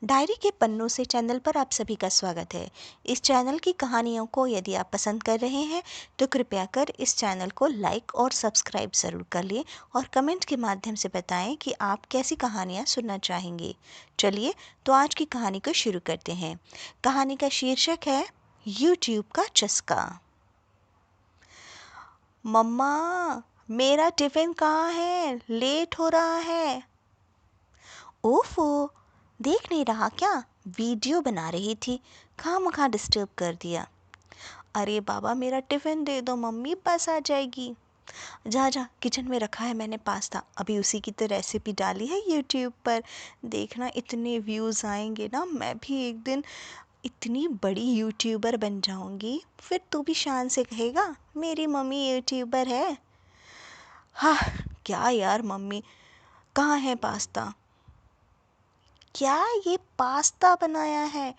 Diary के पन्नों से चैनल पर आप सभी का स्वागत है। इस चैनल की कहानियों को यदि आप पसंद कर रहे हैं तो कृपया कर इस चैनल को लाइक और सब्सक्राइब ज़रूर कर लें और कमेंट के माध्यम से बताएं कि आप कैसी कहानियां सुनना चाहेंगे। चलिए तो आज की कहानी को शुरू करते हैं। कहानी का शीर्षक है यूट्यूब का चस्का। मम्मा, मेरा टिफ़िन कहाँ है? लेट हो रहा है। ओफो, देख नहीं रहा क्या? वीडियो बना रही थी, खामखा डिस्टर्ब कर दिया। अरे बाबा, मेरा टिफ़िन दे दो मम्मी, बस आ जाएगी। जा जा, किचन में रखा है मैंने पास्ता, अभी उसी की तो रेसिपी डाली है यूट्यूब पर। देखना इतने व्यूज़ आएंगे ना, मैं भी एक दिन इतनी बड़ी यूट्यूबर बन जाऊंगी, फिर तू भी शान से कहेगा मेरी मम्मी यूट्यूबर है। हाँ, क्या यार मम्मी, कहाँ है पास्ता? क्या ये पास्ता बनाया है?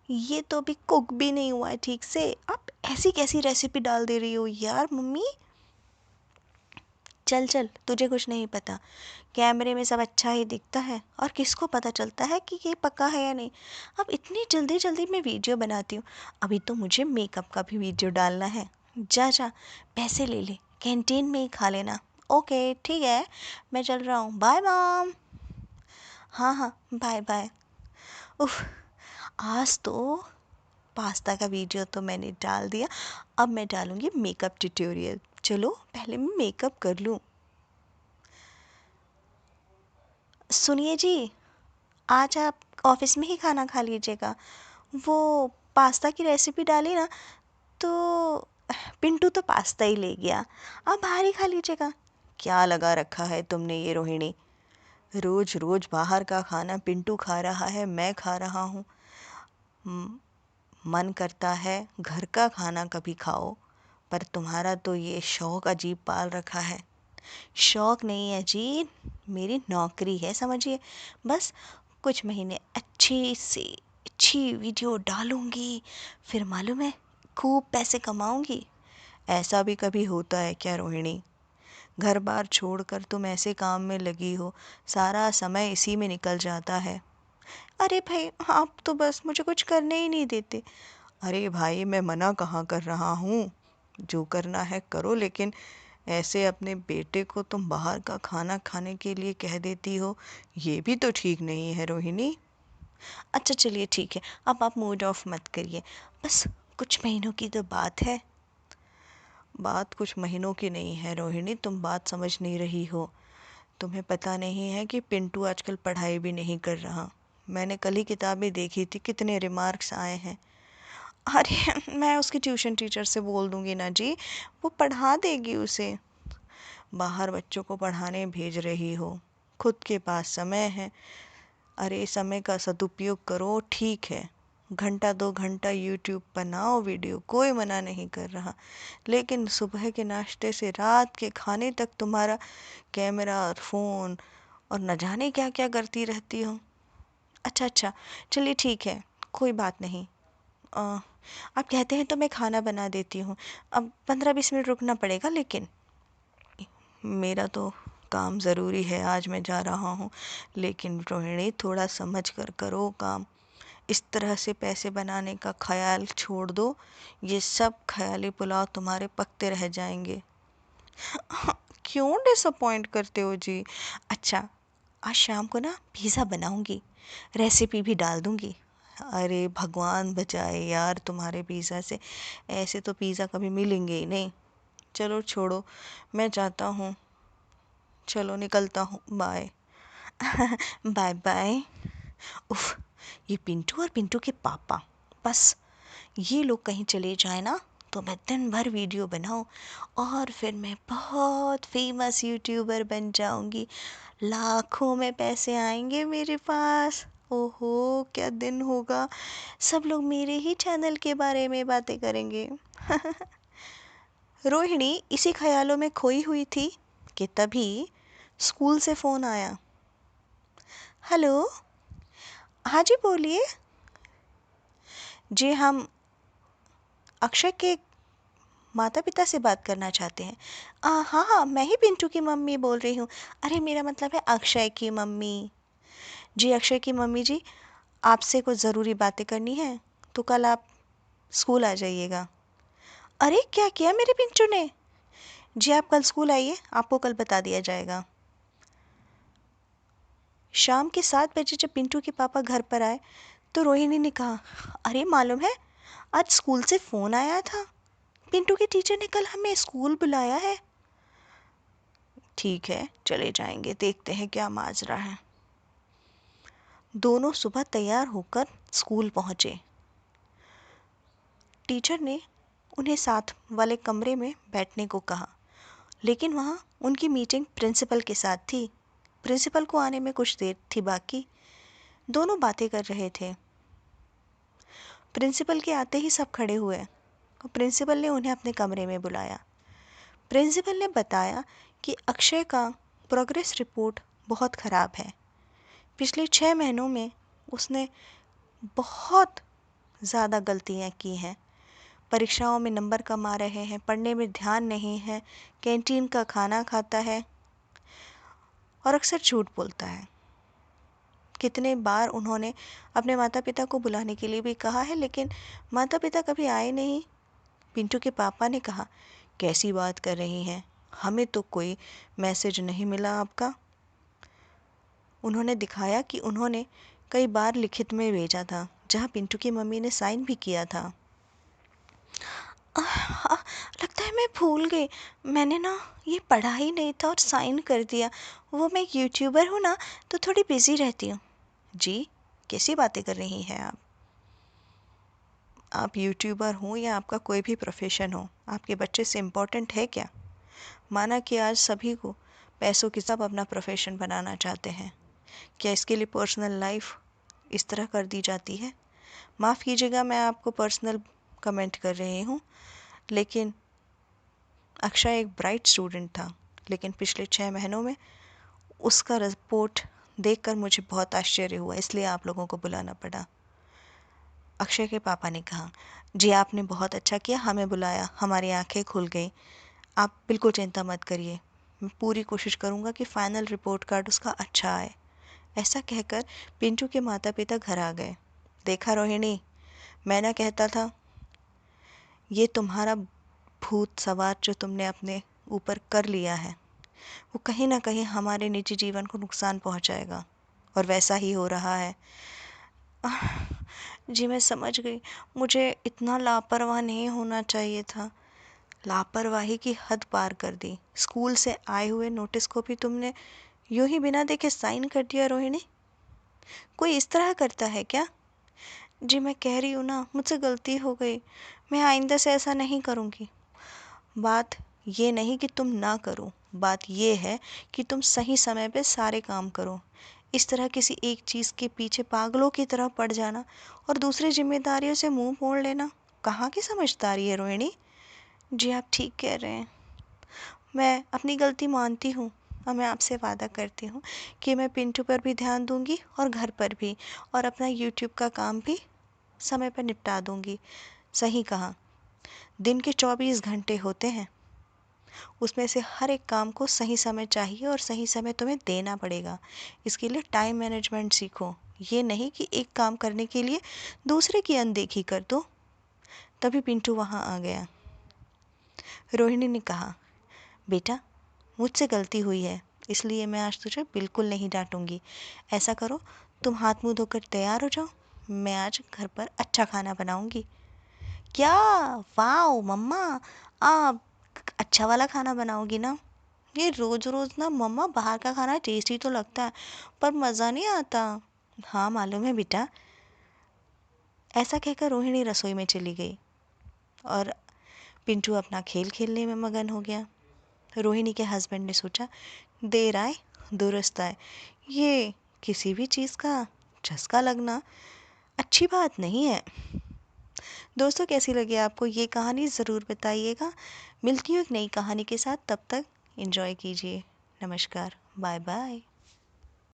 ये तो अभी कुक भी नहीं हुआ है ठीक से, आप ऐसी कैसी रेसिपी डाल दे रही हो यार मम्मी। चल चल, तुझे कुछ नहीं पता, कैमरे में सब अच्छा ही दिखता है और किसको पता चलता है कि ये पका है या नहीं। अब इतनी जल्दी जल्दी मैं वीडियो बनाती हूँ, अभी तो मुझे मेकअप का भी वीडियो डालना है। जा जा, पैसे ले ले, कैंटीन में ही खा लेना। ओके ठीक है, मैं चल रहा हूँ, बाय मॉम। हाँ हाँ, बाय बाय। उफ, आज तो पास्ता का वीडियो तो मैंने डाल दिया, अब मैं डालूँगी मेकअप ट्यूटोरियल। चलो पहले मैं मेकअप कर लूँ। सुनिए जी, आज आप ऑफिस में ही खाना खा लीजिएगा। वो पास्ता की रेसिपी डाली ना, तो पिंटू तो पास्ता ही ले गया, आप बाहर ही खा लीजिएगा। क्या लगा रखा है तुमने ये रोहिणी? रोज रोज बाहर का खाना पिंटू खा रहा है, मैं खा रहा हूँ। मन करता है घर का खाना कभी खाओ, पर तुम्हारा तो ये शौक अजीब पाल रखा है। शौक नहीं है जी, मेरी नौकरी है समझिए। बस कुछ महीने अच्छी से अच्छी वीडियो डालूंगी, फिर मालूम है खूब पैसे कमाऊंगी। ऐसा भी कभी होता है क्या रोहिणी? घर बार छोड़कर तुम ऐसे काम में लगी हो, सारा समय इसी में निकल जाता है। अरे भाई, आप तो बस मुझे कुछ करने ही नहीं देते। अरे भाई, मैं मना कहाँ कर रहा हूँ, जो करना है करो, लेकिन ऐसे अपने बेटे को तुम बाहर का खाना खाने के लिए कह देती हो, ये भी तो ठीक नहीं है रोहिणी। अच्छा चलिए ठीक है, अब आप मूड ऑफ मत करिए, बस कुछ महीनों की तो बात है। बात कुछ महीनों की नहीं है रोहिणी, तुम बात समझ नहीं रही हो। तुम्हें पता नहीं है कि पिंटू आजकल पढ़ाई भी नहीं कर रहा। मैंने कल ही किताबें देखी थी, कितने रिमार्क्स आए हैं। अरे मैं उसकी ट्यूशन टीचर से बोल दूंगी ना जी, वो पढ़ा देगी उसे। बाहर बच्चों को पढ़ाने भेज रही हो, खुद के पास समय है। अरे समय का सदुपयोग करो, ठीक है। घंटा 2 घंटा यूट्यूब बनाओ वीडियो, कोई मना नहीं कर रहा, लेकिन सुबह के नाश्ते से रात के खाने तक तुम्हारा कैमरा और फ़ोन और न जाने क्या क्या करती रहती हो। अच्छा अच्छा, चलिए ठीक है, कोई बात नहीं। अ, आप कहते हैं तो मैं खाना बना देती हूँ। अब 15-20 मिनट रुकना पड़ेगा, लेकिन मेरा तो काम ज़रूरी है, आज मैं जा रहा हूँ। लेकिन रोहिणी, थोड़ा समझ कर करो काम, इस तरह से पैसे बनाने का ख्याल छोड़ दो, ये सब ख्याली पुलाव तुम्हारे पकते रह जाएंगे। क्यों डिसअपॉइंट करते हो जी? अच्छा, आज शाम को ना पिज़्ज़ा बनाऊंगी, रेसिपी भी डाल दूंगी। अरे भगवान बचाए यार तुम्हारे पिज़्ज़ा से, ऐसे तो पिज़्ज़ा कभी मिलेंगे ही नहीं। चलो छोड़ो, मैं जाता हूँ, चलो निकलता हूँ, बाय। Bye bye. उफ, ये पिंटू और पिंटू के पापा, बस ये लोग कहीं चले जाए ना, तो मैं दिन भर वीडियो बनाऊं और फिर मैं बहुत फेमस यूट्यूबर बन जाऊंगी, लाखों में पैसे आएंगे मेरे पास। ओहो, क्या दिन होगा, सब लोग मेरे ही चैनल के बारे में बातें करेंगे। रोहिणी इसी ख्यालों में खोई हुई थी कि तभी स्कूल से फ़ोन आया। हेलो, हाँ जी बोलिए। जी, हम अक्षय के माता पिता से बात करना चाहते हैं। हाँ हाँ, मैं ही पिंटू की मम्मी बोल रही हूँ। अरे मेरा मतलब है अक्षय की मम्मी। जी अक्षय की मम्मी जी, आपसे कुछ ज़रूरी बातें करनी है तो कल आप स्कूल आ जाइएगा। अरे क्या किया मेरे पिंटू ने? जी आप कल स्कूल आइए, आपको कल बता दिया जाएगा। शाम के 7 बजे जब पिंटू के पापा घर पर आए तो रोहिणी ने कहा, अरे मालूम है, आज स्कूल से फ़ोन आया था, पिंटू के टीचर ने कल हमें स्कूल बुलाया है। ठीक है, चले जाएंगे, देखते हैं क्या माजरा है। दोनों सुबह तैयार होकर स्कूल पहुंचे। टीचर ने उन्हें साथ वाले कमरे में बैठने को कहा, लेकिन वहाँ उनकी मीटिंग प्रिंसिपल के साथ थी। प्रिंसिपल को आने में कुछ देर थी बाकी। दोनों बातें कर रहे थे। प्रिंसिपल के आते ही सब खड़े हुए और प्रिंसिपल ने उन्हें अपने कमरे में बुलाया। प्रिंसिपल ने बताया कि अक्षय का प्रोग्रेस रिपोर्ट बहुत ख़राब है। पिछले 6 महीनों में उसने बहुत ज़्यादा गलतियाँ की हैं। परीक्षाओं में नंबर कम आ रहे हैं, पढ़ने में ध्यान नहीं है, कैंटीन का खाना खाता है और अक्सर झूठ बोलता है। कितने बार उन्होंने अपने माता पिता को बुलाने के लिए भी कहा है, लेकिन माता पिता कभी आए नहीं। पिंटू के पापा ने कहा, कैसी बात कर रही हैं, हमें तो कोई मैसेज नहीं मिला आपका। उन्होंने दिखाया कि उन्होंने कई बार लिखित में भेजा था, जहाँ पिंटू की मम्मी ने साइन भी किया था। लगता है मैं भूल गई, मैंने ना ये पढ़ा ही नहीं था और साइन कर दिया। वो मैं यूट्यूबर हूँ ना, तो थोड़ी बिजी रहती हूँ। जी, कैसी बातें कर रही हैं आप? आप यूट्यूबर हो या आपका कोई भी प्रोफेशन हो, आपके बच्चे से इम्पोर्टेंट है क्या? माना कि आज सभी को पैसों की सब अपना प्रोफेशन बनाना चाहते हैं, क्या इसके लिए पर्सनल लाइफ इस तरह कर दी जाती है? माफ़ कीजिएगा, मैं आपको पर्सनल कमेंट कर रही हूँ, लेकिन अक्षय एक ब्राइट स्टूडेंट था, लेकिन पिछले 6 महीनों में उसका रिपोर्ट देखकर मुझे बहुत आश्चर्य हुआ, इसलिए आप लोगों को बुलाना पड़ा। अक्षय के पापा ने कहा, जी आपने बहुत अच्छा किया, हमें बुलाया, हमारी आंखें खुल गई। आप बिल्कुल चिंता मत करिए, मैं पूरी कोशिश करूँगा कि फ़ाइनल रिपोर्ट कार्ड उसका अच्छा आए। ऐसा कहकर पिंटू के माता पिता घर आ गए। देखा रोहिणी, मैं ना कहता था, ये तुम्हारा भूत सवार जो तुमने अपने ऊपर कर लिया है, वो कहीं ना कहीं हमारे निजी जीवन को नुकसान पहुंचाएगा, और वैसा ही हो रहा है। जी मैं समझ गई, मुझे इतना लापरवाह नहीं होना चाहिए था। लापरवाही की हद पार कर दी। स्कूल से आए हुए नोटिस को भी तुमने यूं ही बिना देखे साइन कर दिया रोहिणी। कोई इस तरह करता है क्या? जी मैं कह रही हूँ ना, मुझसे गलती हो गई, मैं आइंदा से ऐसा नहीं करूँगी। बात ये नहीं कि तुम ना करो, बात ये है कि तुम सही समय पे सारे काम करो। इस तरह किसी एक चीज़ के पीछे पागलों की तरह पड़ जाना और दूसरी जिम्मेदारियों से मुंह मोड़ लेना कहाँ की समझदारी है रोहिणी? जी आप ठीक कह रहे हैं, मैं अपनी गलती मानती हूँ और मैं आपसे वादा करती हूँ कि मैं पिंटू पर भी ध्यान दूँगी और घर पर भी, और अपना यूट्यूब का काम भी समय पर निपटा दूँगी। सही कहा, दिन के 24 घंटे होते हैं, उसमें से हर एक काम को सही समय चाहिए और सही समय तुम्हें देना पड़ेगा। इसके लिए टाइम मैनेजमेंट सीखो, ये नहीं कि एक काम करने के लिए दूसरे की अनदेखी कर दो। तभी पिंटू वहाँ आ गया। रोहिणी ने कहा, बेटा मुझसे गलती हुई है, इसलिए मैं आज तुझे बिल्कुल नहीं डांटूंगी। ऐसा करो, तुम हाथ मुंह धोकर तैयार हो जाओ, मैं आज घर पर अच्छा खाना बनाऊंगी। क्या? वाह मम्मा, आप अच्छा वाला खाना बनाओगी ना? ये रोज़ रोज़ ना मम्मा बाहर का खाना टेस्टी तो लगता है, पर मज़ा नहीं आता। हाँ मालूम है बेटा। ऐसा कहकर रोहिणी रसोई में चली गई और पिंटू अपना खेल खेलने में मगन हो गया। रोहिणी के हस्बैंड ने सोचा, देर आए दुरुस्त आए, ये किसी भी चीज़ का चस्का लगना अच्छी बात नहीं है। दोस्तों कैसी लगी आपको ये कहानी ज़रूर बताइएगा। मिलती हूँ एक नई कहानी के साथ, तब तक एंजॉय कीजिए। नमस्कार, बाय बाय।